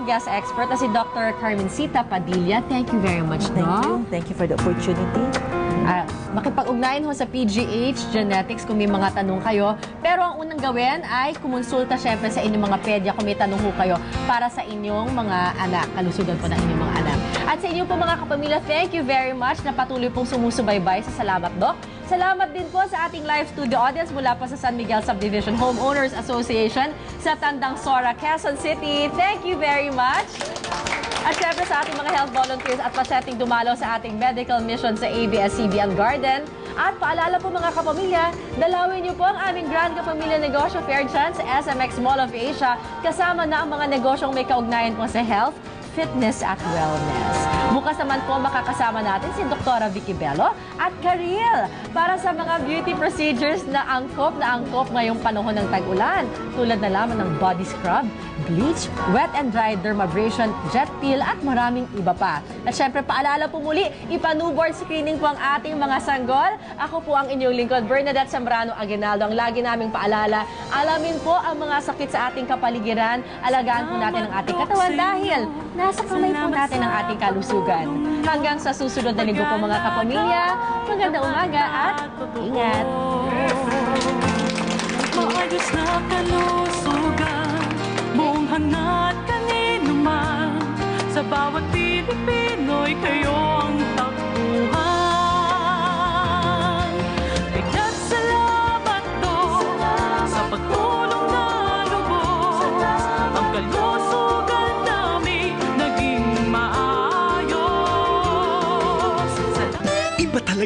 guest expert na si Dr. Carmencita Padilla. Thank you very much, Doc. Thank you for the opportunity. Makipag-ugnayan ho sa PGH Genetics kung may mga tanong kayo. Pero ang unang gawin ay kumonsulta syempre sa inyong mga pedya kung may tanong ho kayo para sa inyong mga anak, kalusugan po ng inyong mga anak. At sa inyo po mga kapamilya, thank you very much na patuloy pong sumusubaybay sa Salamat Doc. Salamat din po sa ating live studio audience mula po sa San Miguel Subdivision Homeowners Association sa Tandang Sora, Quezon City. Thank you very much. At syempre sa ating mga health volunteers at pasetting dumalo sa ating medical mission sa ABS-CBN Garden. At paalala po mga kapamilya, dalawin niyo po ang aming Grand Kapamilya Negosyo Fair dyan sa SMX Mall of Asia. Kasama na ang mga negosyong may kaugnayan po sa health, fitness at wellness. Bukas naman po makakasama natin si Dr. Vicky Bello at Karil para sa mga beauty procedures na angkop ngayong panahon ng tag-ulan. Tulad na lamang ng body scrub, bleach, wet and dry dermabrasion, jet peel at maraming iba pa. At syempre paalala po muli, ipa-newborn screening po ang ating mga sanggol. Ako po ang inyong lingkod, Bernadette Zambrano Aguinaldo. Ang lagi naming paalala, alamin po ang mga sakit sa ating kapaligiran, alagaan po natin ang ating katawan dahil nasa kamay po natin ang ating kalusugan. Hanggang sa susunod na linggo po mga kapamilya, magandang umaga at ingat! Maayos na kalusugan, buong hangat kanino man, sa bawat Pilipino'y kayo